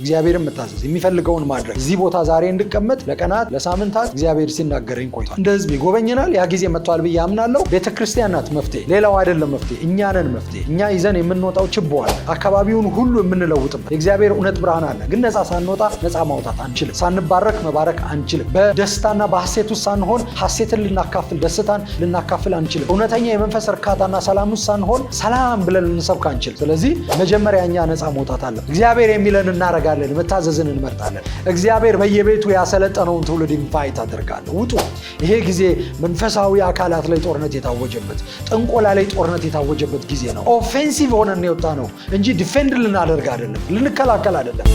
እግዚአብሔርን መታዘዝ የሚፈልገውን ማድረግ እዚህ ቦታ ዛሬ እንድቀመጥ ለቀናት ለሳምንታት እግዚአብሔር ሲናገረኝ ቆይቷል። እንደ ህዝብ ይጎበኘናል። ያ ጊዜ መጥቷል ብዬ አምናለሁ። ቤተክርስቲያን ናት መፍትሄ፣ ሌላው አይደለም መፍትሄ። እኛ ነን መፍትሄ። እኛ ይዘን የምንወጣው ችቦ አለ፣ አካባቢውን ሁሉ የምንለውጥበት የእግዚአብሔር እውነት ብርሃን አለ። ግን ነፃ ሳንወጣ ነፃ ማውጣት አንችልም። ሳንባረክ መባረክ አንችልም። በደስታና በሐሴት ውስጥ ሳንሆን ሐሴትን ልናካፍል፣ ደስታን ልናካፍል አንችልም። እውነተኛ የመንፈስ እርካታና ሰላም ውስጥ ሳንሆን ሰላም ብለን ልንሰብክ አንችልም። ስለዚህ መጀመሪያ እኛ ነፃ መውጣት አለ። እግዚአብሔር የሚለን እናረጋለን፣ መታዘዝን እንመርጣለን። እግዚአብሔር በየቤቱ ያሰለጠነውን ትውልድ ኢንቫይት አደርጋለሁ። ውጡ። ይሄ ጊዜ መንፈሳዊ አካላት ላይ ጦርነት የታወጀበት፣ ጥንቆላ ላይ ጦርነት የታወጀበት ጊዜ ነው። ኦፌንሲቭ ሆነን የወጣ ነው እንጂ ዲፌንድ ልናደርግ አይደለም፣ ልንከላከል አይደለም።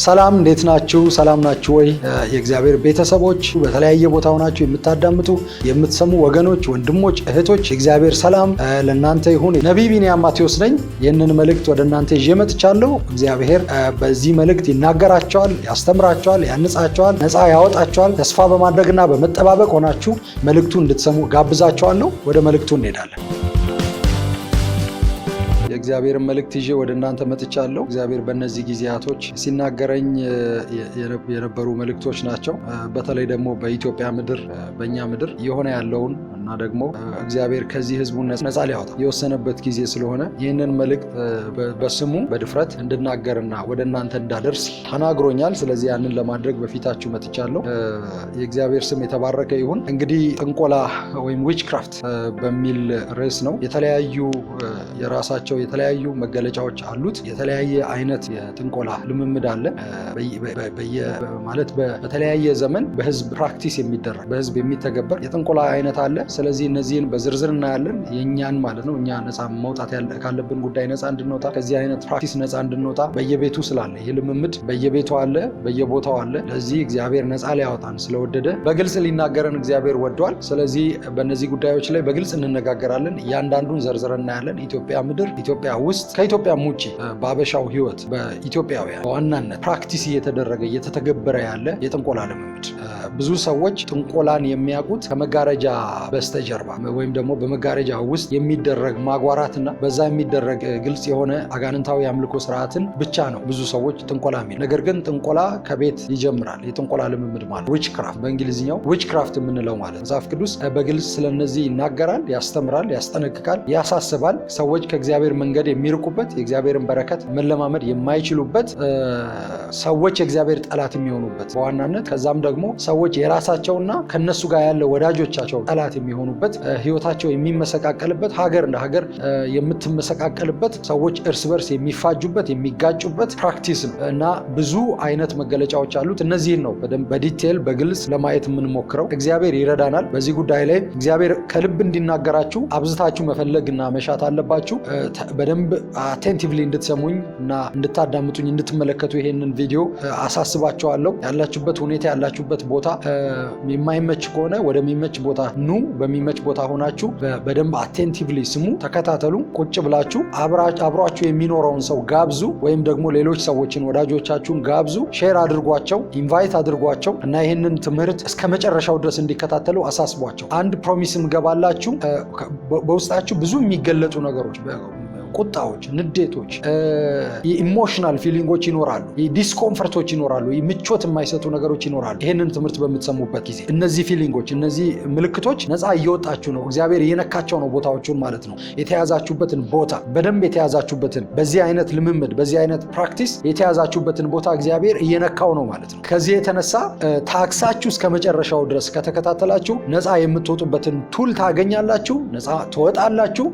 ሰላም፣ እንዴት ናችሁ? ሰላም ናችሁ ወይ? የእግዚአብሔር ቤተሰቦች በተለያየ ቦታ ሆናችሁ የምታዳምጡ የምትሰሙ ወገኖች፣ ወንድሞች፣ እህቶች የእግዚአብሔር ሰላም ለእናንተ ይሁን። ነቢይ ቢንያም ማቴዎስ ነኝ። ይህንን መልእክት ወደ እናንተ ይዤ መጥቻለሁ። እግዚአብሔር በዚህ መልእክት ይናገራቸዋል፣ ያስተምራቸዋል፣ ያንጻቸዋል፣ ነፃ ያወጣቸዋል። ተስፋ በማድረግና በመጠባበቅ ሆናችሁ መልእክቱ እንድትሰሙ ጋብዛቸዋለሁ። ወደ መልእክቱ እንሄዳለን። የእግዚአብሔርን መልእክት ይዤ ወደ እናንተ መጥቻለሁ። እግዚአብሔር በእነዚህ ጊዜያቶች ሲናገረኝ የነበሩ መልእክቶች ናቸው። በተለይ ደግሞ በኢትዮጵያ ምድር፣ በእኛ ምድር የሆነ ያለውን እና ደግሞ እግዚአብሔር ከዚህ ህዝቡን ነፃ ሊያወጣ የወሰነበት ጊዜ ስለሆነ ይህንን መልእክት በስሙ በድፍረት እንድናገርና ወደ እናንተ እንዳደርስ ተናግሮኛል። ስለዚህ ያንን ለማድረግ በፊታችሁ መጥቻለሁ። የእግዚአብሔር ስም የተባረከ ይሁን። እንግዲህ ጥንቆላ ወይም ዊችክራፍት በሚል ርዕስ ነው። የተለያዩ የራሳቸው የተለያዩ መገለጫዎች አሉት። የተለያየ አይነት የጥንቆላ ልምምድ አለ። ማለት በተለያየ ዘመን በህዝብ ፕራክቲስ የሚደረግ በህዝብ የሚተገበር የጥንቆላ አይነት አለ። ስለዚህ እነዚህን በዝርዝር እናያለን። የእኛን ማለት ነው እኛ ነፃ መውጣት ካለብን ጉዳይ ነፃ እንድንወጣ፣ ከዚህ አይነት ፕራክቲስ ነፃ እንድንወጣ በየቤቱ ስላለ ይህ ልምምድ በየቤቱ አለ፣ በየቦታው አለ። ለዚህ እግዚአብሔር ነፃ ሊያወጣን ስለወደደ በግልጽ ሊናገረን እግዚአብሔር ወዷል። ስለዚህ በእነዚህ ጉዳዮች ላይ በግልጽ እንነጋገራለን። እያንዳንዱን ዘርዝረን እናያለን። ኢትዮጵያ ምድር፣ ኢትዮጵያ ውስጥ፣ ከኢትዮጵያም ውጭ በአበሻው ህይወት በኢትዮጵያውያን በዋናነት ፕራክቲስ እየተደረገ እየተተገበረ ያለ የጥንቆላ ልምምድ። ብዙ ሰዎች ጥንቆላን የሚያውቁት ከመጋረጃ በስተጀርባ ወይም ደግሞ በመጋረጃ ውስጥ የሚደረግ ማጓራትና በዛ የሚደረግ ግልጽ የሆነ አጋንንታዊ አምልኮ ስርዓትን ብቻ ነው ብዙ ሰዎች ጥንቆላ የሚል። ነገር ግን ጥንቆላ ከቤት ይጀምራል። የጥንቆላ ልምምድ ማለት ዊችክራፍት፣ በእንግሊዝኛው ዊችክራፍት የምንለው ማለት መጽሐፍ ቅዱስ በግልጽ ስለነዚህ ይናገራል፣ ያስተምራል፣ ያስጠነቅቃል፣ ያሳስባል። ሰዎች ከእግዚአብሔር መንገድ የሚርቁበት፣ የእግዚአብሔርን በረከት መለማመድ የማይችሉበት፣ ሰዎች የእግዚአብሔር ጠላት የሚሆኑበት በዋናነት ከዛም ደግሞ ሰዎች የራሳቸውና ከነሱ ጋር ያለው ወዳጆቻቸው ጠላት የሚሆኑበት፣ ህይወታቸው የሚመሰቃቀልበት፣ ሀገር እንደ ሀገር የምትመሰቃቀልበት፣ ሰዎች እርስ በርስ የሚፋጁበት የሚጋጩበት ፕራክቲስ ነው እና ብዙ አይነት መገለጫዎች አሉት። እነዚህን ነው በዲቴል በግልጽ ለማየት የምንሞክረው። እግዚአብሔር ይረዳናል። በዚህ ጉዳይ ላይ እግዚአብሔር ከልብ እንዲናገራችሁ አብዝታችሁ መፈለግና መሻት አለባችሁ። በደንብ አቴንቲቭሊ እንድትሰሙኝ እና እንድታዳምጡኝ እንድትመለከቱ ይሄንን ቪዲዮ አሳስባችኋለሁ። ያላችሁበት ሁኔታ ያላችሁበት ቦታ የማይመች ከሆነ ወደሚመች ቦታ ኑ። በሚመች ቦታ ሆናችሁ በደንብ አቴንቲቭሊ ስሙ፣ ተከታተሉ። ቁጭ ብላችሁ አብሯችሁ የሚኖረውን ሰው ጋብዙ፣ ወይም ደግሞ ሌሎች ሰዎችን ወዳጆቻችሁን ጋብዙ። ሼር አድርጓቸው፣ ኢንቫይት አድርጓቸው እና ይህንን ትምህርት እስከ መጨረሻው ድረስ እንዲከታተሉ አሳስቧቸው። አንድ ፕሮሚስም ገባላችሁ። በውስጣችሁ ብዙ የሚገለጡ ነገሮች፣ ቁጣዎች፣ ንዴቶች፣ ኢሞሽናል ፊሊንጎች ይኖራሉ፣ ዲስኮምፈርቶች ይኖራሉ፣ ምቾት የማይሰጡ ነገሮች ይኖራሉ። ይህንን ትምህርት በምትሰሙበት ጊዜ እነዚህ ፊሊንጎች፣ እነዚህ ምልክቶች ነፃ እየወጣችሁ ነው። እግዚአብሔር እየነካቸው ነው ቦታዎቹን ማለት ነው። የተያዛችሁበትን ቦታ በደንብ የተያዛችሁበትን በዚህ አይነት ልምምድ በዚህ አይነት ፕራክቲስ የተያዛችሁበትን ቦታ እግዚአብሔር እየነካው ነው ማለት ነው። ከዚህ የተነሳ ታክሳችሁ እስከ መጨረሻው ድረስ ከተከታተላችሁ ነፃ የምትወጡበትን ቱል ታገኛላችሁ፣ ነፃ ትወጣላችሁ።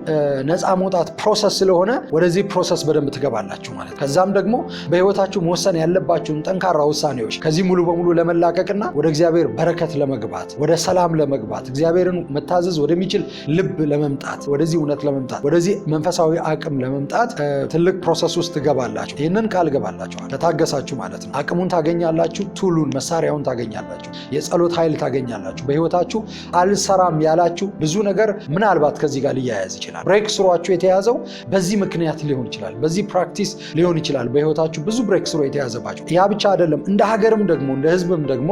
ነፃ መውጣት ፕሮሰስ ስለሆነ ወደዚህ ፕሮሰስ በደንብ ትገባላችሁ ማለት። ከዛም ደግሞ በህይወታችሁ መወሰን ያለባችሁን ጠንካራ ውሳኔዎች ከዚህ ሙሉ በሙሉ ለመላቀቅና ወደ እግዚአብሔር በረከት ለመግባት፣ ወደ ሰላም ለመግባት፣ እግዚአብሔርን መታዘዝ ወደሚችል ልብ ለመምጣት፣ ወደዚህ እውነት ለመምጣት፣ ወደዚህ መንፈሳዊ አቅም ለመምጣት ትልቅ ፕሮሰስ ውስጥ ትገባላችሁ። ይህንን ቃል ገባላችኋል ከታገሳችሁ ማለት ነው። አቅሙን ታገኛላችሁ፣ ቱሉን መሳሪያውን ታገኛላችሁ፣ የጸሎት ኃይል ታገኛላችሁ። በህይወታችሁ አልሰራም ያላችሁ ብዙ ነገር ምናልባት ከዚህ ጋር ሊያያዝ ይችላል። ብሬክ ስሯችሁ የተያዘው በዚህ ምክንያት ሊሆን ይችላል፣ በዚህ ፕራክቲስ ሊሆን ይችላል በህይወታችሁ ብዙ ብሬክ ስሩ የተያዘባችሁ። ያ ብቻ አይደለም፣ እንደ ሀገርም ደግሞ እንደ ህዝብም ደግሞ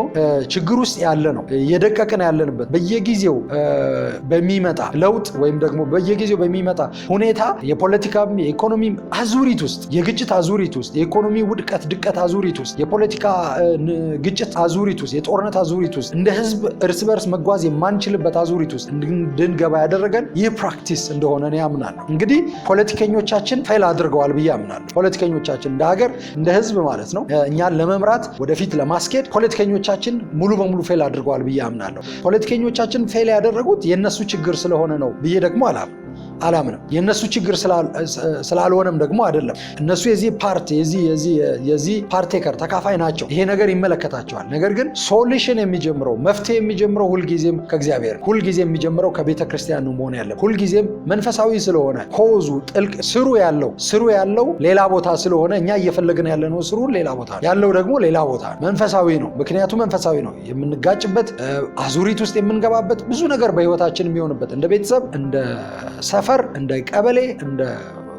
ችግር ውስጥ ያለ ነው የደቀቅን ያለንበት በየጊዜው በሚመጣ ለውጥ ወይም ደግሞ በየጊዜው በሚመጣ ሁኔታ የፖለቲካም የኢኮኖሚም አዙሪት ውስጥ የግጭት አዙሪት ውስጥ የኢኮኖሚ ውድቀት ድቀት አዙሪት ውስጥ የፖለቲካ ግጭት አዙሪት ውስጥ የጦርነት አዙሪት ውስጥ እንደ ህዝብ እርስ በርስ መጓዝ የማንችልበት አዙሪት ውስጥ እንድንገባ ያደረገን ይህ ፕራክቲስ እንደሆነ እኔ አምናለሁ። እንግዲህ ፖለቲከኞቻችን ፌል አድርገዋል ብዬ አምናለሁ። ፖለቲከኞቻችን እንደ ሀገር እንደ ህዝብ ማለት ነው እኛን ለመምራት ወደፊት ለማስኬድ ፖለቲከኞቻችን ሙሉ በሙሉ ፌል አድርገዋል ብዬ አምናለሁ። ፖለቲከኞቻችን ፌል ያደረጉት የነሱ ችግር ስለሆነ ነው ብዬ ደግሞ አላምንም። የነሱ ችግር ስላልሆነም ደግሞ አይደለም። እነሱ የዚህ ፓርቴከር ተካፋይ ናቸው። ይሄ ነገር ይመለከታቸዋል። ነገር ግን ሶሉሽን የሚጀምረው መፍትሄ የሚጀምረው ሁልጊዜም ከእግዚአብሔር፣ ሁልጊዜ የሚጀምረው ከቤተ ክርስቲያን ነው መሆን ያለበት። ሁልጊዜም መንፈሳዊ ስለሆነ ኮዙ ጥልቅ ስሩ ያለው ሌላ ቦታ ስለሆነ እኛ እየፈለግን ያለነው ስሩ ሌላ ቦታ ያለው ደግሞ ሌላ ቦታ መንፈሳዊ ነው። ምክንያቱም መንፈሳዊ ነው። የምንጋጭበት አዙሪት ውስጥ የምንገባበት ብዙ ነገር በህይወታችን የሚሆንበት እንደ ቤተሰብ እንደ ሰፈር እንደ ቀበሌ እንደ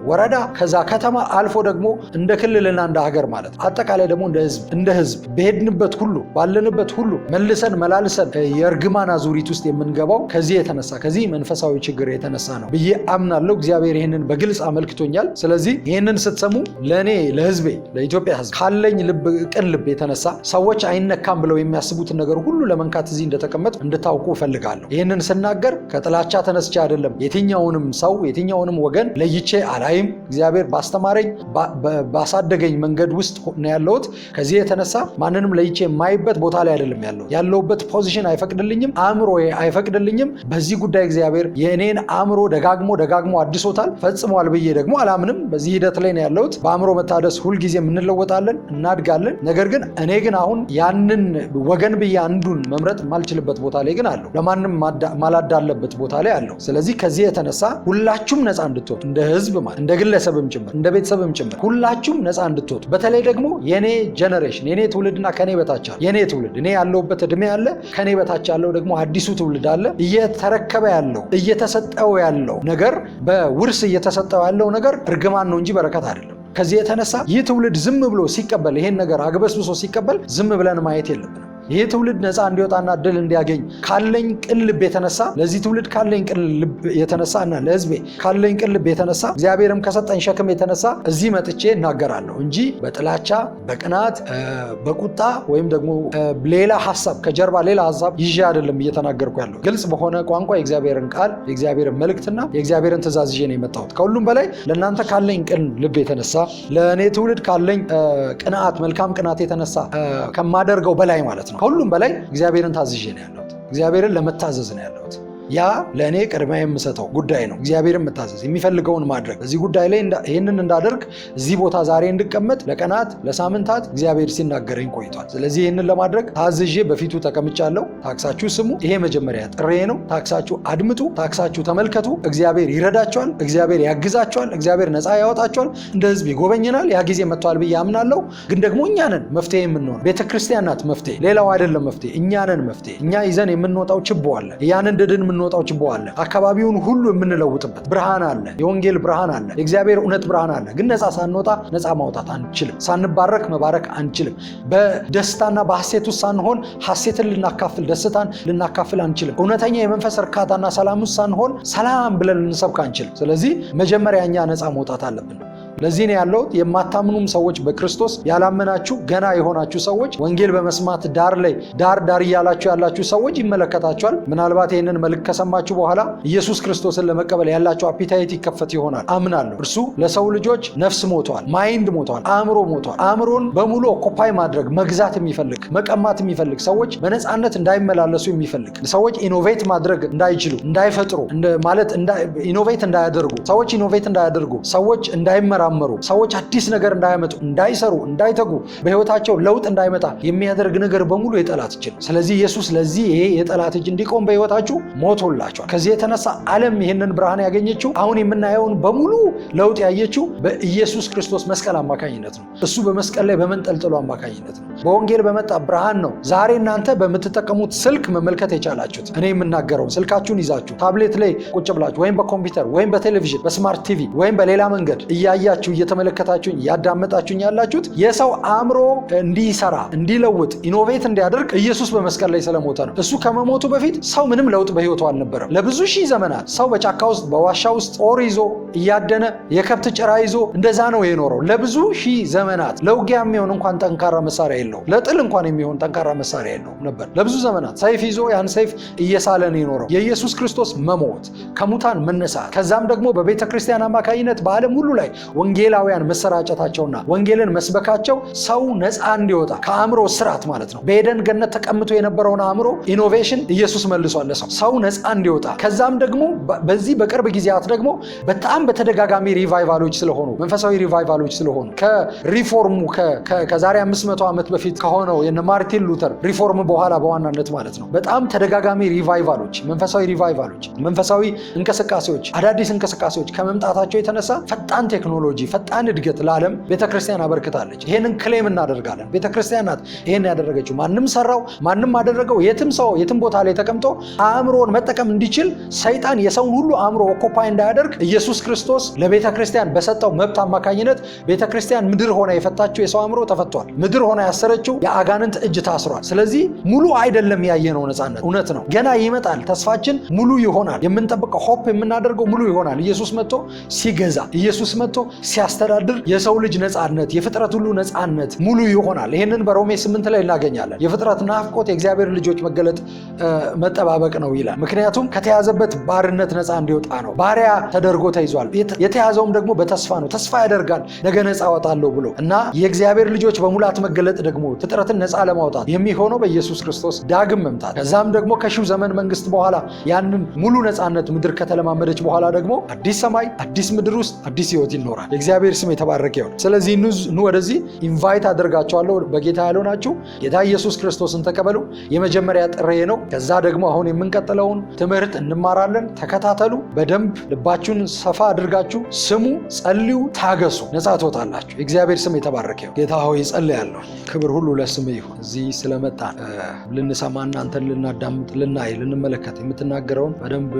ወረዳ ከዛ ከተማ አልፎ ደግሞ እንደ ክልልና እንደ ሀገር ማለት አጠቃላይ ደግሞ እንደ ህዝብ በሄድንበት ሁሉ ባለንበት ሁሉ መላልሰን የእርግማን አዙሪት ውስጥ የምንገባው ከዚህ የተነሳ ከዚህ መንፈሳዊ ችግር የተነሳ ነው ብዬ አምናለሁ። እግዚአብሔር ይህንን በግልጽ አመልክቶኛል። ስለዚህ ይህንን ስትሰሙ ለእኔ ለህዝቤ ለኢትዮጵያ ህዝብ ካለኝ ቅን ልብ የተነሳ ሰዎች አይነካም ብለው የሚያስቡትን ነገር ሁሉ ለመንካት እዚህ እንደተቀመጥ እንድታውቁ እፈልጋለሁ። ይህንን ስናገር ከጥላቻ ተነስቼ አይደለም። የትኛውንም ሰው የትኛውንም ወገን ለይቼ እግዚአብሔር ባስተማረኝ ባሳደገኝ መንገድ ውስጥ ነው ያለሁት። ከዚህ የተነሳ ማንንም ለይቼ የማይበት ቦታ ላይ አይደለም ያለሁበት ፖዚሽን አይፈቅድልኝም፣ አእምሮዬ አይፈቅድልኝም። በዚህ ጉዳይ እግዚአብሔር የእኔን አእምሮ ደጋግሞ አድሶታል፣ ፈጽሟል ብዬ ደግሞ አላምንም። በዚህ ሂደት ላይ ነው ያለሁት። በአእምሮ መታደስ ሁልጊዜም እንለወጣለን፣ እናድጋለን። ነገር ግን እኔ ግን አሁን ያንን ወገን ብዬ አንዱን መምረጥ የማልችልበት ቦታ ላይ ግን አለሁ፣ ለማንም ማላዳለበት ቦታ ላይ አለሁ። ስለዚህ ከዚህ የተነሳ ሁላችሁም ነፃ እንድትወጡ እንደ ህዝብ ማለት እንደ ግለሰብም ጭምር እንደ ቤተሰብም ጭምር ሁላችሁም ነፃ እንድትወጡ በተለይ ደግሞ የኔ ጀነሬሽን የኔ ትውልድና ከኔ በታች አለ የኔ ትውልድ እኔ ያለሁበት እድሜ አለ ከኔ በታች ያለው ደግሞ አዲሱ ትውልድ አለ። እየተረከበ ያለው እየተሰጠው ያለው ነገር በውርስ እየተሰጠው ያለው ነገር እርግማን ነው እንጂ በረከት አይደለም። ከዚህ የተነሳ ይህ ትውልድ ዝም ብሎ ሲቀበል ይሄን ነገር አግበስብሶ ሲቀበል ዝም ብለን ማየት የለብንም። ይህ ትውልድ ነፃ እንዲወጣና እድል እንዲያገኝ ካለኝ ቅን ልብ የተነሳ ለዚህ ትውልድ ካለኝ ቅን ልብ የተነሳ እና ለህዝቤ ካለኝ ቅን ልብ የተነሳ እግዚአብሔርም ከሰጠኝ ሸክም የተነሳ እዚህ መጥቼ እናገራለሁ እንጂ በጥላቻ በቅናት በቁጣ ወይም ደግሞ ሌላ ሀሳብ ከጀርባ ሌላ ሀሳብ ይዤ አይደለም እየተናገርኩ ያለው። ግልጽ በሆነ ቋንቋ የእግዚአብሔርን ቃል የእግዚአብሔርን መልእክትና የእግዚአብሔርን ትእዛዝ ይዤ ነው የመጣሁት። ከሁሉም በላይ ለእናንተ ካለኝ ቅን ልብ የተነሳ ለእኔ ትውልድ ካለኝ ቅንዓት መልካም ቅናት የተነሳ ከማደርገው በላይ ማለት ነው። ከሁሉም በላይ እግዚአብሔርን ታዝዤ ነው ያለሁት። እግዚአብሔርን ለመታዘዝ ነው ያለሁት። ያ ለእኔ ቅድሚያ የምሰጠው ጉዳይ ነው። እግዚአብሔርን መታዘዝ የሚፈልገውን ማድረግ በዚህ ጉዳይ ላይ ይህንን እንዳደርግ እዚህ ቦታ ዛሬ እንድቀመጥ ለቀናት ለሳምንታት እግዚአብሔር ሲናገረኝ ቆይቷል። ስለዚህ ይህንን ለማድረግ ታዝዤ በፊቱ ተቀምጫለሁ። ታክሳችሁ ስሙ። ይሄ መጀመሪያ ጥሬ ነው። ታክሳችሁ አድምጡ፣ ታክሳችሁ ተመልከቱ። እግዚአብሔር ይረዳቸዋል፣ እግዚአብሔር ያግዛቸዋል፣ እግዚአብሔር ነፃ ያወጣቸዋል፣ እንደ ህዝብ ይጎበኝናል። ያ ጊዜ መጥቷል ብዬ አምናለሁ። ግን ደግሞ እኛ ነን መፍትሄ የምንሆን። ቤተክርስቲያን ናት መፍትሄ፣ ሌላው አይደለም መፍትሄ። እኛ ነን መፍትሄ። እኛ ይዘን የምንወጣው ችቦ አለ። ያንን ድድን የምንወጣው ችቦ አለ። አካባቢውን ሁሉ የምንለውጥበት ብርሃን አለ። የወንጌል ብርሃን አለ። የእግዚአብሔር እውነት ብርሃን አለ። ግን ነፃ ሳንወጣ ነፃ ማውጣት አንችልም። ሳንባረክ መባረክ አንችልም። በደስታና በሐሴት ውስጥ ሳንሆን ሐሴትን ልናካፍል ደስታን ልናካፍል አንችልም። እውነተኛ የመንፈስ እርካታና ሰላም ውስጥ ሳንሆን ሰላም ብለን ልንሰብክ አንችልም። ስለዚህ መጀመሪያ እኛ ነፃ መውጣት አለብን። ለዚህ ነው ያለው የማታምኑም ሰዎች በክርስቶስ ያላመናችሁ ገና የሆናችሁ ሰዎች ወንጌል በመስማት ዳር እያላችሁ ያላችሁ ሰዎች ይመለከታችኋል። ምናልባት ይህንን መልእክት ከሰማችሁ በኋላ ኢየሱስ ክርስቶስን ለመቀበል ያላችሁ አፒታይት ይከፈት ይሆናል አምናለሁ። እርሱ ለሰው ልጆች ነፍስ ሞቷል፣ ማይንድ ሞቷል፣ አእምሮ ሞቷል። አእምሮን በሙሉ ኦኮፓይ ማድረግ መግዛት የሚፈልግ መቀማት የሚፈልግ ሰዎች በነፃነት እንዳይመላለሱ የሚፈልግ ሰዎች ኢኖቬት ማድረግ እንዳይችሉ እንዳይፈጥሩ ማለት ኢኖቬት እንዳያደርጉ ሰዎች ኢኖቬት እንዳያደርጉ ሰዎች እንዳይመራ እንዳይመራመሩ፣ ሰዎች አዲስ ነገር እንዳያመጡ፣ እንዳይሰሩ፣ እንዳይተጉ፣ በህይወታቸው ለውጥ እንዳይመጣ የሚያደርግ ነገር በሙሉ የጠላት እጅ ነው። ስለዚህ ኢየሱስ ለዚህ ይሄ የጠላት እጅ እንዲቆም በህይወታችሁ ሞቶላችኋል። ከዚህ የተነሳ ዓለም ይህንን ብርሃን ያገኘችው አሁን የምናየውን በሙሉ ለውጥ ያየችው በኢየሱስ ክርስቶስ መስቀል አማካኝነት ነው። እሱ በመስቀል ላይ በመንጠልጠሉ አማካኝነት ነው። በወንጌል በመጣ ብርሃን ነው ዛሬ እናንተ በምትጠቀሙት ስልክ መመልከት የቻላችሁት። እኔ የምናገረውን ስልካችሁን ይዛችሁ ታብሌት ላይ ቁጭ ብላችሁ ወይም በኮምፒውተር ወይም በቴሌቪዥን በስማርት ቲቪ ወይም በሌላ መንገድ እያያችሁ እየተመለከታችሁኝ እያዳመጣችሁኝ ያላችሁት የሰው አእምሮ እንዲሰራ፣ እንዲለውጥ፣ ኢኖቬት እንዲያደርግ ኢየሱስ በመስቀል ላይ ስለሞተ ነው። እሱ ከመሞቱ በፊት ሰው ምንም ለውጥ በህይወቱ አልነበረም። ለብዙ ሺህ ዘመናት ሰው በጫካ ውስጥ በዋሻ ውስጥ ጦር ይዞ እያደነ የከብት ጭራ ይዞ እንደዛ ነው የኖረው ለብዙ ሺህ ዘመናት። ለውጊያ የሚሆን እንኳን ጠንካራ መሳሪያ የለውም። ለጥል እንኳን የሚሆን ጠንካራ መሳሪያ የለውም ነበር። ለብዙ ዘመናት ሰይፍ ይዞ ያን ሰይፍ እየሳለ ነው የኖረው። የኢየሱስ ክርስቶስ መሞት፣ ከሙታን መነሳት፣ ከዛም ደግሞ በቤተ ክርስቲያን አማካኝነት በዓለም ሁሉ ላይ ወንጌላውያን መሰራጨታቸውና ወንጌልን መስበካቸው ሰው ነፃ እንዲወጣ ከአእምሮ ስራት ማለት ነው። በኤደን ገነት ተቀምጦ የነበረውን አእምሮ ኢኖቬሽን ኢየሱስ መልሷል ለሰው ሰው ነፃ እንዲወጣ። ከዛም ደግሞ በዚህ በቅርብ ጊዜያት ደግሞ በጣም በተደጋጋሚ ሪቫይቫሎች ስለሆኑ መንፈሳዊ ሪቫይቫሎች ስለሆኑ ከሪፎርሙ ከዛሬ 500 ዓመት በፊት ከሆነው የነ ማርቲን ሉተር ሪፎርም በኋላ በዋናነት ማለት ነው በጣም ተደጋጋሚ ሪቫይቫሎች፣ መንፈሳዊ ሪቫይቫሎች፣ መንፈሳዊ እንቅስቃሴዎች፣ አዳዲስ እንቅስቃሴዎች ከመምጣታቸው የተነሳ ፈጣን ቴክኖሎጂ፣ ፈጣን እድገት ለዓለም ቤተክርስቲያን አበርክታለች። ይሄንን ክሌም እናደርጋለን። ቤተክርስቲያን ናት ይሄን ያደረገችው። ማንም ሰራው ማንም አደረገው የትም ሰው የትም ቦታ ላይ ተቀምጦ አእምሮን መጠቀም እንዲችል ሰይጣን የሰውን ሁሉ አእምሮ ኦኮፓይ እንዳያደርግ ኢየሱስ ክርስቶስ ለቤተክርስቲያን በሰጠው መብት አማካኝነት ቤተክርስቲያን ምድር ሆና የፈታችው የሰው አእምሮ ተፈቷል። ምድር ሆና ያሰረችው የአጋንንት እጅ ታስሯል። ስለዚህ ሙሉ አይደለም ያየነው ነፃነት፣ እውነት ነው። ገና ይመጣል። ተስፋችን ሙሉ ይሆናል። የምንጠብቀው ሆፕ የምናደርገው ሙሉ ይሆናል። ኢየሱስ መጥቶ ሲገዛ፣ ኢየሱስ መጥቶ ሲያስተዳድር የሰው ልጅ ነፃነት፣ የፍጥረት ሁሉ ነፃነት ሙሉ ይሆናል። ይህንን በሮሜ 8 ላይ እናገኛለን። የፍጥረት ናፍቆት የእግዚአብሔር ልጆች መገለጥ መጠባበቅ ነው ይላል። ምክንያቱም ከተያዘበት ባርነት ነፃ እንዲወጣ ነው። ባሪያ ተደርጎ ተይዟል። የተያዘውም ደግሞ በተስፋ ነው። ተስፋ ያደርጋል ነገ ነፃ ወጣለሁ ብሎ እና የእግዚአብሔር ልጆች በሙላት መገለጥ ደግሞ ፍጥረትን ነፃ ለማውጣት የሚሆነው በኢየሱስ ክርስቶስ ዳግም መምጣት፣ ከዛም ደግሞ ከሺው ዘመን መንግስት በኋላ ያንን ሙሉ ነፃነት ምድር ከተለማመደች በኋላ ደግሞ አዲስ ሰማይ አዲስ ምድር ውስጥ አዲስ ህይወት ይኖራል። የእግዚአብሔር ስም የተባረከ ይሁን። ስለዚህ ኑ ወደዚህ ኢንቫይት አደርጋቸዋለሁ። በጌታ ያልሆናችሁ ጌታ ኢየሱስ ክርስቶስን ተቀበሉ። የመጀመሪያ ጥሬ ነው። ከዛ ደግሞ አሁን የምንቀጥለውን ትምህርት እንማራለን። ተከታተሉ። በደንብ ልባችሁን ሰፋ አድርጋችሁ ስሙ፣ ጸልዩ፣ ታገሱ፣ ነፃ ትወጣላችሁ። የእግዚአብሔር ስም የተባረከ ይሁን። ጌታ ሆይ ጸልያለሁ። ክብር ሁሉ ለስም ይሁን። እዚህ ስለመጣ ልንሰማና አንተን ልናዳምጥ፣ ልናይ፣ ልንመለከት የምትናገረውን በደንብ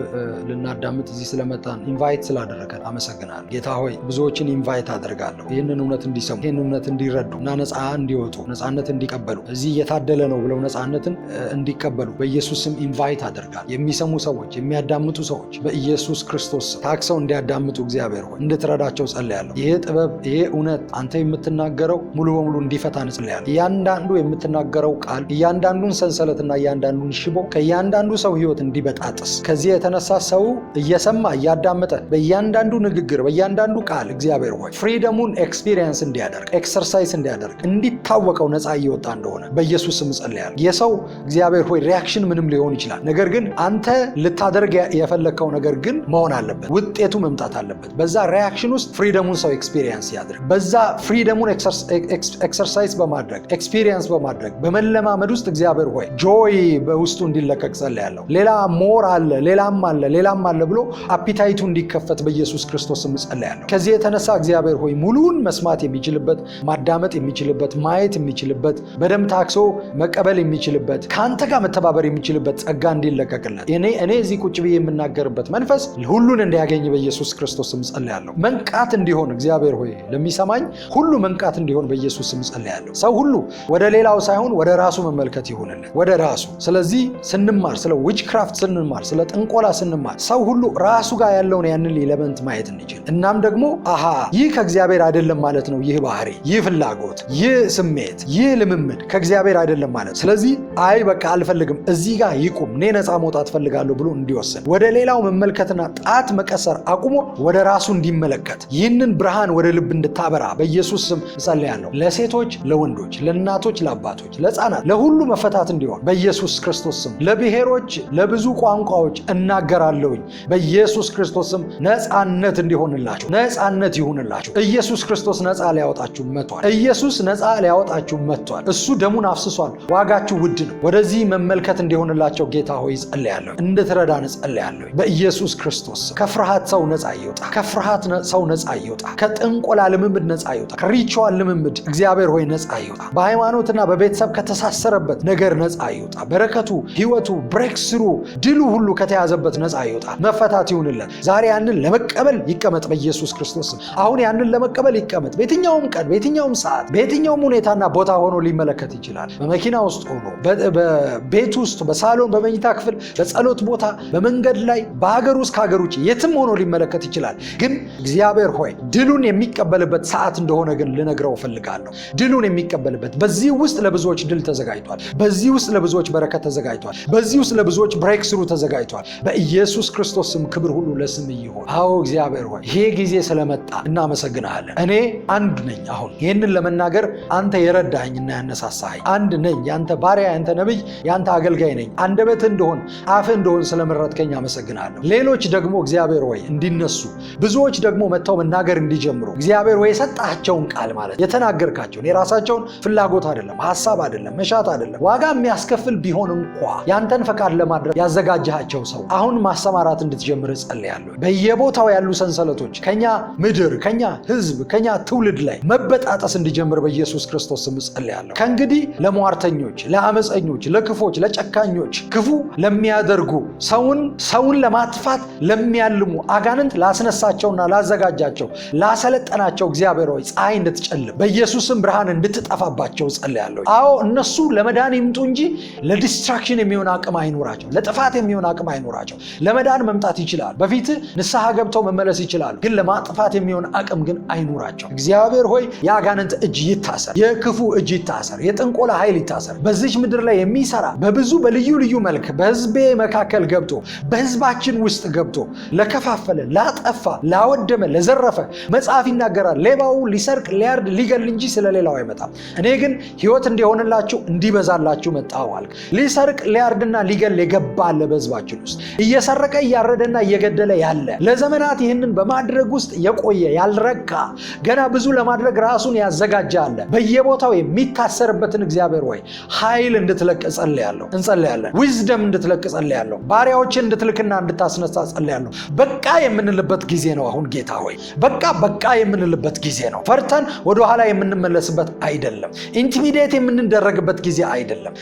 ልናዳምጥ እዚህ ስለመጣን ኢንቫይት ስላደረገን አመሰግናለሁ። ጌታ ሆይ ብዙዎችን ኢንቫይት አደርጋለሁ ይህንን እውነት እንዲሰሙ፣ ይህንን እውነት እንዲረዱ እና ነፃ እንዲወጡ፣ ነፃነት እንዲቀበሉ፣ እዚህ እየታደለ ነው ብለው ነፃነትን እንዲቀበሉ በኢየሱስ ስም ኢንቫይት አደርጋለሁ። የሚሰሙ ሰዎች፣ የሚያዳምጡ ሰዎች በኢየሱስ ክርስቶስ ታክሰው እንዲያዳምጡ እግዚአብሔር ሆይ እንድትረዳቸው ጸልያለሁ። ይሄ ጥበብ፣ ይሄ እውነት አንተ የምትናገረው ሙሉ በሙሉ እንዲፈታን ጸልያለሁ። እያንዳንዱ የምትናገረው ቃል እያንዳንዱን ሰንሰለትና እያንዳንዱን ሽቦ ከእያንዳንዱ ሰው ህይወት እንዲበጣጥስ፣ ከዚህ የተነሳ ሰው እየሰማ እያዳመጠ በእያንዳንዱ ንግግር በእያንዳንዱ ቃል እግዚአብሔር ሆይ ፍሪደሙን ኤክስፒሪየንስ እንዲያደርግ፣ ኤክሰርሳይዝ እንዲያደርግ፣ እንዲታወቀው ነፃ እየወጣ እንደሆነ በኢየሱስ ስም ጸልያለሁ። የሰው እግዚአብሔር ሆይ ሪያክሽን ምንም ሊሆን ይችላል። ነገር ግን አንተ ልታደርግ የፈለግከው ነገር ግን መሆን አለበት። ውጤቱ መምጣት አለበት። በዛ ሪያክሽን ውስጥ ፍሪደሙን ሰው ኤክስፒሪየንስ ያድርግ። በዛ ፍሪደሙን ኤክሰርሳይዝ በማድረግ ኤክስፒሪየንስ በማድረግ በመለማመድ ውስጥ እግዚአብሔር ሆይ ጆይ በውስጡ እንዲለቀቅ ጸልያለሁ። ሌላ ሞር አለ፣ ሌላም አለ ብሎ አፒታይቱ እንዲከፈት በኢየሱስ ክርስቶስ ስም ጸልያለሁ። ከዚህ የተነሳ እግዚአብሔር ሆይ ሙሉን መስማት የሚችልበት፣ ማዳመጥ የሚችልበት፣ ማየት የሚችልበት፣ በደም ታክሶ መቀበል የሚችልበት፣ ከአንተ ጋር መተባበር የሚችልበት ጸጋ እንዲለቀቅለት እኔ እዚህ ቁጭ ብዬ የምናገርበት መንፈስ ሁሉን እንዲያገኝ በኢየሱስ ክርስቶስ ስም ጸልያለሁ። መንቃት እንዲሆን እግዚአብሔር ሆይ ለሚሰማኝ ሁሉ መንቃት እንዲሆን በኢየሱስ ስም ጸልያለሁ። ሰው ሁሉ ወደ ሌላው ሳይሆን ወደ ራሱ መመልከት ይሆንልን፣ ወደ ራሱ። ስለዚህ ስንማር ስለ ዊችክራፍት ስንማር፣ ስለ ጥንቆላ ስንማር ሰው ሁሉ ራሱ ጋር ያለውን ያንን ኤሌመንት ማየት እንችል። እናም ደግሞ ይህ ከእግዚአብሔር አይደለም ማለት ነው። ይህ ባህሪ፣ ይህ ፍላጎት፣ ይህ ስሜት፣ ይህ ልምምድ ከእግዚአብሔር አይደለም ማለት። ስለዚህ በቃ አልፈልግም፣ እዚህ ጋር ይቁም፣ እኔ ነፃ መውጣት ፈልጋለሁ ብሎ እንዲወስን፣ ወደ ሌላው መመልከትና ጣት መቀሰር አቁሞ ወደ ራሱ እንዲመለከት፣ ይህንን ብርሃን ወደ ልብ እንድታበራ በኢየሱስ ስም እጸልያለሁ። ለሴቶች፣ ለወንዶች፣ ለእናቶች፣ ለአባቶች፣ ለሕፃናት፣ ለሁሉ መፈታት እንዲሆን በኢየሱስ ክርስቶስ ስም፣ ለብሔሮች፣ ለብዙ ቋንቋዎች እናገራለሁኝ በኢየሱስ ክርስቶስ ስም ነፃነት እንዲሆንላቸው፣ ነፃነት እምነት ይሁንላችሁ። ኢየሱስ ክርስቶስ ነፃ ሊያወጣችሁ መጥቷል። ኢየሱስ ነፃ ሊያወጣችሁ መጥቷል። እሱ ደሙን አፍስሷል። ዋጋችሁ ውድ ነው። ወደዚህ መመልከት እንዲሆንላቸው ጌታ ሆይ ጸልያለሁ፣ እንድትረዳን ጸልያለሁ በኢየሱስ ክርስቶስ። ከፍርሃት ሰው ነፃ ይወጣ፣ ከፍርሃት ሰው ነፃ ይወጣ፣ ከጥንቆላ ልምምድ ነፃ ይወጣ፣ ከሪቹዋል ልምምድ እግዚአብሔር ሆይ ነፃ ይወጣ፣ በሃይማኖትና በቤተሰብ ከተሳሰረበት ነገር ነፃ ይወጣ፣ በረከቱ፣ ህይወቱ፣ ብሬክስሩ፣ ድሉ ሁሉ ከተያዘበት ነፃ ይወጣ፣ መፈታት ይሁንለት። ዛሬ ያንን ለመቀበል ይቀመጥ በኢየሱስ ክርስቶስ። አሁን ያንን ለመቀበል ይቀመጥ። በየትኛውም ቀን፣ በየትኛውም ሰዓት፣ በየትኛውም ሁኔታና ቦታ ሆኖ ሊመለከት ይችላል። በመኪና ውስጥ ሆኖ፣ በቤት ውስጥ፣ በሳሎን፣ በመኝታ ክፍል፣ በጸሎት ቦታ፣ በመንገድ ላይ፣ በሀገር ውስጥ ከሀገር ውጭ የትም ሆኖ ሊመለከት ይችላል። ግን እግዚአብሔር ሆይ ድሉን የሚቀበልበት ሰዓት እንደሆነ ግን ልነግረው እፈልጋለሁ። ድሉን የሚቀበልበት በዚህ ውስጥ ለብዙዎች ድል ተዘጋጅቷል። በዚህ ውስጥ ለብዙዎች በረከት ተዘጋጅቷል። በዚህ ውስጥ ለብዙዎች ብሬክ ስሩ ተዘጋጅቷል። በኢየሱስ ክርስቶስ ስም ክብር ሁሉ ለስም ይሁን። አዎ እግዚአብሔር ሆይ ይሄ ጊዜ ስለመጣ እናመሰግናለን። እኔ አንድ ነኝ። አሁን ይህንን ለመናገር አንተ የረዳኸኝና ያነሳሳኸኝ አንድ ነኝ። ያንተ ባሪያ፣ ያንተ ነቢይ፣ ያንተ አገልጋይ ነኝ። አንደበት እንደሆን አፍ እንደሆን ስለመረጥከኝ አመሰግናለሁ። ሌሎች ደግሞ እግዚአብሔር ሆይ እንዲነሱ፣ ብዙዎች ደግሞ መጥተው መናገር እንዲጀምሩ እግዚአብሔር ሆይ የሰጣቸውን ቃል ማለት የተናገርካቸውን የራሳቸውን ፍላጎት አይደለም፣ ሀሳብ አይደለም፣ መሻት አይደለም፣ ዋጋ የሚያስከፍል ቢሆን እንኳ ያንተን ፈቃድ ለማድረግ ያዘጋጀሃቸው ሰው አሁን ማሰማራት እንድትጀምር ጸልያለሁ። በየቦታው ያሉ ሰንሰለቶች ከኛ ምድር፣ ከኛ ህዝብ፣ ከኛ ትውልድ ላይ መበጣጠስ እንዲጀምር በኢየሱስ ክርስቶስ ስም ጸልያለሁ። ከእንግዲህ ለሟርተኞች፣ ለአመፀኞች፣ ለክፎች፣ ለጨካኞች፣ ክፉ ለሚያደርጉ ሰውን ለማጥፋት ለሚያልሙ አጋንንት ላስነሳቸውና ላዘጋጃቸው ላሰለጠናቸው እግዚአብሔር ሆይ ፀሐይ እንድትጨልም በኢየሱስም ብርሃን እንድትጠፋባቸው ጸልያለሁ። አዎ እነሱ ለመዳን ይምጡ እንጂ ለዲስትራክሽን የሚሆን አቅም አይኖራቸው፣ ለጥፋት የሚሆን አቅም አይኖራቸው። ለመዳን መምጣት ይችላል፣ በፊት ንስሐ ገብተው መመለስ ይችላሉ። ግን ለማጥፋት የሚሆን አቅም ግን አይኖራቸው። እግዚአብሔር ሆይ የአጋንንት እጅ ይታሰር፣ የክፉ እጅ ይታሰር፣ የጥንቆላ ኃይል ይታሰር። በዚች ምድር ላይ የሚሰራ በብዙ በልዩ ልዩ መልክ በህዝቤ መካከል ገብቶ በህዝባችን ውስጥ ገብቶ ለከፋፈለ፣ ላጠፋ፣ ላወደመ፣ ለዘረፈ መጽሐፍ ይናገራል፣ ሌባው ሊሰርቅ ሊያርድ ሊገል እንጂ ስለሌላው አይመጣም። እኔ ግን ህይወት እንዲሆንላችሁ እንዲበዛላችሁ መጣሁ አልክ። ሊሰርቅ ሊያርድና ሊገል የገባ አለ በህዝባችን ውስጥ እየሰረቀ እያረደና እየገደለ ያለ ለዘመናት ይህንን በማድረግ ውስጥ የቆየ ያልረካ ገና ብዙ ለማድረግ ራሱን ያዘጋጀ አለ። በየቦታው የሚታሰርበትን እግዚአብሔር ወይ ኃይል እንድትለቅ እንጸልያለን። ዊዝደም እንድትለቅ ጸልያለሁ። ባሪያዎችን እንድትልክና እንድታስነሳ ጸልያለሁ። በቃ የምንልበት ጊዜ ነው አሁን ጌታ ሆይ በቃ የምንልበት ጊዜ ነው። ፈርተን ወደኋላ የምንመለስበት አይደለም። ኢንቲሚዴት የምንደረግበት ጊዜ አይደለም።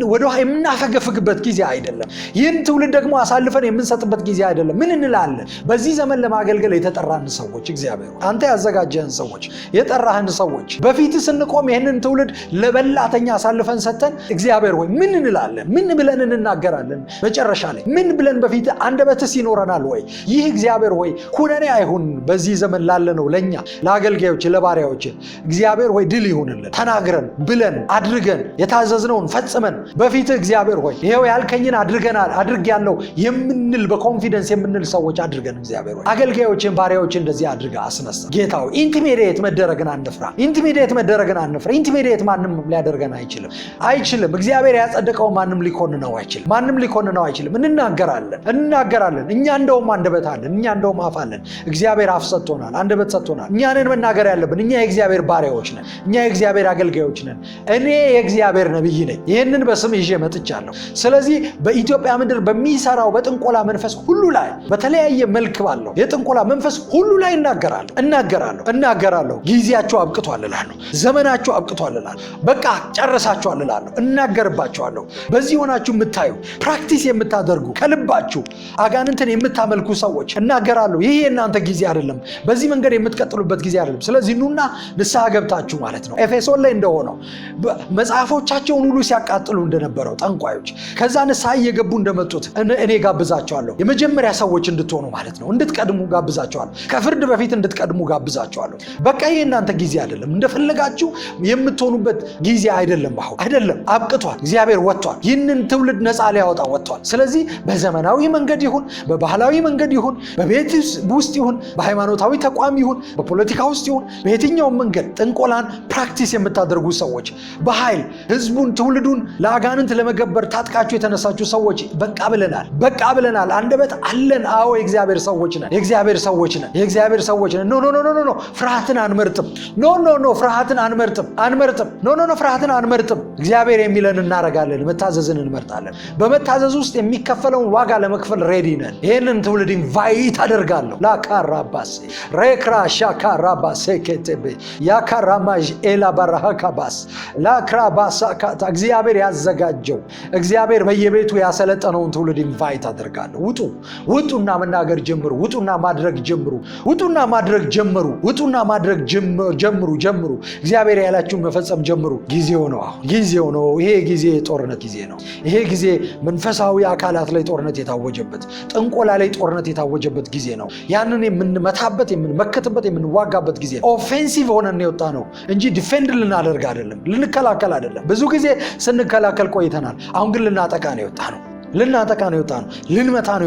ወደኋላ የምናፈገፍግበት ጊዜ አይደለም። ይህን ትውልድ ደግሞ አሳልፈን የምንሰጥበት ጊዜ አይደለም። ምን እንላለን? በዚህ ዘመን ለማገልገል የተጠራን ሰዎች እግዚአብሔር አንተ ያዘጋጀህን ሰዎች የጠራህን ሰዎች በፊት ስንቆም ይህንን ትውልድ ለበላተኛ አሳልፈን ሰጥተን እግዚአብሔር ሆይ ምን እንላለን? ምን ብለን እንናገራለን? መጨረሻ ላይ ምን ብለን በፊት አንደበትስ ይኖረናል ወይ? ይህ እግዚአብሔር ሆይ ኩነኔ አይሁን በዚህ ዘመን ላለነው ለኛ ለአገልጋዮች ለባሪያዎች እግዚአብሔር ሆይ ድል ይሁንልን። ተናግረን ብለን አድርገን የታዘዝነውን ፈጽመን በፊት እግዚአብሔር ሆይ ይሄው ያልከኝን አድርጌያለሁ የምንል በኮንፊደንስ የምንል ሰዎች አድርገን እግዚአብሔር ሆይ አገልጋዮችን ባሪያዎችን እንደዚህ አድርጋ አስነሳ። ጌታ ሆይ ኢንቲሚዴት መደረግን አንፍራ። ኢንቲሚዴት ማንም ሊያደርገን አይችልም። እግዚአብሔር ያጸደቀው ማንም ሊኮንነው አይችልም። እንናገራለን። እኛ እንደውም አንደበት አለን፣ እኛ እንደውም አፍ አለን። እግዚአብሔር አፍ ሰጥቶናል፣ አንደበት ሰጥቶናል። እኛንን መናገር ያለብን። እኛ የእግዚአብሔር ባሪያዎች ነን፣ እኛ የእግዚአብሔር አገልጋዮች ነን። እኔ የእግዚአብሔር ነቢይ ነኝ። ይህንን በስም ይዤ መጥቻለሁ። ስለዚህ በኢትዮጵያ ምድር በሚሰራው በጥንቆላ መንፈስ ሁሉ ላይ በተለያየ መልክ ባለው የጥንቆላ መንፈስ ሁሉ ላይ እናገራለሁ። ጊዜያቸው አብቅቷል እላለሁ። ዘመናቸው አብቅቷል እላለሁ። በቃ ጨርሳቸዋል እላለሁ። እናገርባቸዋለሁ። በዚህ ሆናችሁ የምታዩ ፕራክቲስ የምታደርጉ ከልባችሁ አጋንንትን የምታመልኩ ሰዎች እናገራለሁ። ይህ የእናንተ ጊዜ አይደለም። በዚህ መንገድ የምትቀጥሉበት ጊዜ አይደለም። ስለዚህ ኑና ንስሐ ገብታችሁ ማለት ነው። ኤፌሶን ላይ እንደሆነው መጽሐፎቻቸውን ሁሉ ሲያቃጥሉ እንደነበረው ጠንቋዮች ከዛ ንስሐ እየገቡ እንደመጡት እኔ ጋብዛቸዋለሁ። የመጀመሪያ ሰዎች እንድትሆኑ ማለት ነው። እንድትቀድሙ ጋብዛቸዋለሁ። ከፍርድ በፊት እንድትቀድሙ ጋብዛቸዋለሁ። በቃ ይህ የእናንተ ጊዜ አይደለም። እንደፈለጋችሁ የምትሆኑበት ጊዜ አይደለም። አይደለም፣ አብቅቷል። እግዚአብሔር ወጥቷል። ይህንን ትውልድ ነፃ ሊያወጣ ወጥቷል። ስለዚህ በዘመናዊ መንገድ ይሁን፣ በባህላዊ መንገድ ይሁን፣ በቤት ውስጥ ይሁን፣ በሃይማኖታዊ ተቋም ይሁን፣ በፖለቲካ ውስጥ ይሁን፣ በየትኛውም መንገድ ጥንቆላን ፕራክቲስ የምታደርጉ ሰዎች በኃይል ህዝቡን ትውልዱን ለአጋንንት ለመገበር ታጥቃችሁ የተነሳችሁ ሰዎች በቃ ብለናል። አንደበት አለን። አዎ የእግዚአብሔር ሰዎች ነን። የእግዚአብሔር የእግዚአብሔር ሰዎች ነን፣ የእግዚአብሔር ሰዎች ነን። ኖ ፍርሃትን አንመርጥም። ኖ ፍርሃትን አንመርጥም። ኖ ፍርሃትን አንመርጥም። እግዚአብሔር የሚለን እናረጋለን። መታዘዝን እንመርጣለን። በመታዘዝ ውስጥ የሚከፈለውን ዋጋ ለመክፈል ሬዲ ነን። ይህንን ትውልድ ኢንቫይት አደርጋለሁ። ላካራባሴ ሬክራ ሻካራባሴ ኬቴቤ ያካራማዥ ኤላ ባራሃካባስ ላክራባሳ ካታ እግዚአብሔር ያዘጋጀው እግዚአብሔር በየቤቱ ያሰለጠነውን ትውልድ ኢንቫይት አደርጋለሁ። ውጡና መናገር ጀምሩ። ውጡና ማድረግ ጀምሩ። ውጡና ማድረግ ጀምሩ። እግዚአብሔር ያላችሁን መፈጸም ጀምሩ። ጊዜው ነው። ይሄ ጊዜ የጦርነት ጊዜ ነው። ይሄ ጊዜ መንፈሳዊ አካላት ላይ ጦርነት የታወጀበት፣ ጥንቆላ ላይ ጦርነት የታወጀበት ጊዜ ነው። ያንን የምንመታበት፣ የምንመከትበት፣ የምንዋጋበት ጊዜ ነው። ኦፌንሲቭ ሆነን የወጣ ነው እንጂ ዲፌንድ ልናደርግ አይደለም፣ ልንከላከል አይደለም። ብዙ ጊዜ ስንከላከል ቆይተናል። አሁን ግን ልናጠቃ ነው የወጣ ነው። ልንመታ ነው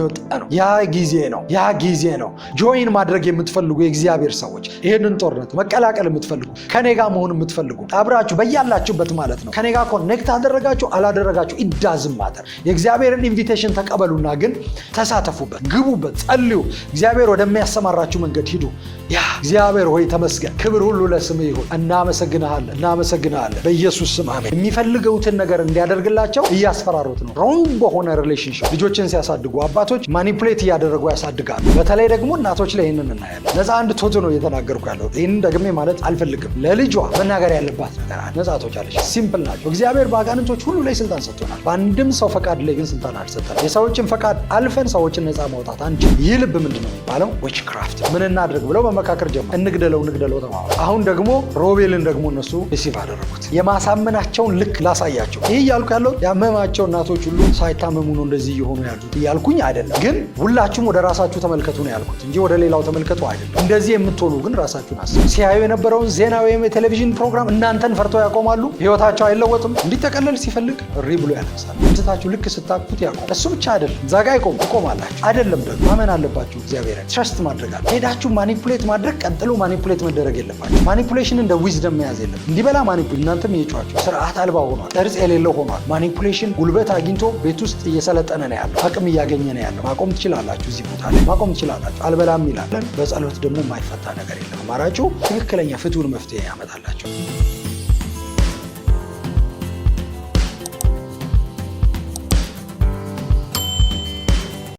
የወጣ ነው። ያ ጊዜ ነው። ጆይን ማድረግ የምትፈልጉ የእግዚአብሔር ሰዎች፣ ይህንን ጦርነት መቀላቀል የምትፈልጉ፣ ከኔ ጋር መሆን የምትፈልጉ፣ አብራችሁ በያላችሁበት ማለት ነው። ከኔ ጋር ኮኔክት አደረጋችሁ አላደረጋችሁ ኢዳዝም ማተር፣ የእግዚአብሔርን ኢንቪቴሽን ተቀበሉና ግን ተሳተፉበት፣ ግቡበት፣ ጸልዩ። እግዚአብሔር ወደሚያሰማራችሁ መንገድ ሂዱ። ያ እግዚአብሔር ሆይ ተመስገን፣ ክብር ሁሉ ለስምህ ይሁን። እናመሰግንሃለን በኢየሱስ ስም አሜን። የሚፈልገውትን ነገር እንዲያደርግላቸው እያስፈራሩት ነው። ሮንግ በሆነ ሪሌሽንሽፕ ልጆችን ሲያሳድጉ አባቶች ማኒፕሌት እያደረጉ ያሳድጋሉ። በተለይ ደግሞ እናቶች ላይ ይህንን እናያለን። ነፃ እንድትወጡ ነው እየተናገርኩ ያለሁት። ይህንን ደግሜ ማለት አልፈልግም። ለልጇ መናገር ያለባት ነገር አለ። ነፃ ትወጫለች። ሲምፕል ናቸው። እግዚአብሔር በአጋንንቶች ሁሉ ላይ ስልጣን ሰጥቶናል። በአንድም ሰው ፈቃድ ላይ ግን ስልጣን አልሰጠንም። የሰዎችን ፈቃድ አልፈን ሰዎችን ነፃ ማውጣት አንችል። ይህ ልብ ምንድን ነው የሚባለው? ዊችክራፍት። ምን እናድርግ ብለው መመካከር ጀመሩ። እንግደለው ተባባሉ። አሁን ደግሞ ሮቤልን ደግሞ እነሱ ሪሲቭ አደረጉት። የማሳመናቸውን ልክ ላሳያቸው። ይህ እያልኩ ያለው ያመማቸው እናቶች ሁሉ ሳይታመሙ ነው እንደዚህ እየሆኑ ያሉት እያልኩኝ አይደለም። ግን ሁላችሁም ወደ ራሳችሁ ተመልከቱ ነው ያልኩት እንጂ ወደ ሌላው ተመልከቱ አይደለም። እንደዚህ የምትሆኑ ግን ራሳችሁን አስቡ። ሲያዩ የነበረውን ዜና ወይም የቴሌቪዥን ፕሮግራም እናንተን ፈርተው ያቆማሉ። ህይወታቸው አይለወጥም። እንዲጠቀለል ሲፈልግ እሪ ብሎ ያለቅሳል። እንስታችሁ ልክ ስታቁት ያቆም። እሱ ብቻ አይደለም፣ ዛጋ ይቆማላችሁ አይደለም። ደግሞ ማመን አለባችሁ። እግዚአብሔርን ትረስት ማድረግ አለ። ሄዳችሁ ማኒፑሌት ማድረግ ቀጥሎ ማኒፑሌት መደረግ የለባችሁ። ማኒፑሌሽን እንደ ዊዝደም መያዝ የለም። እንዲበላ ማኒፑሌት እናንተም እየጫዋችሁ ስርዓት አልባ ሆኗል። ቅርጽ የሌለው ሆኗል። ማኒፑሌሽን ጉልበት አግኝቶ ቤት ውስጥ እየሰለጠነ ነው ያለው። አቅም እያገኘ ነው ያለው። ማቆም ትችላላችሁ። እዚህ ቦታ ላይ ማቆም ትችላላችሁ። አልበላም ይላል። በጸሎት ደግሞ የማይፈታ ነገር የለም። አማራጩ ትክክለኛ ፍቱን መፍትሄ ያመጣላችሁ።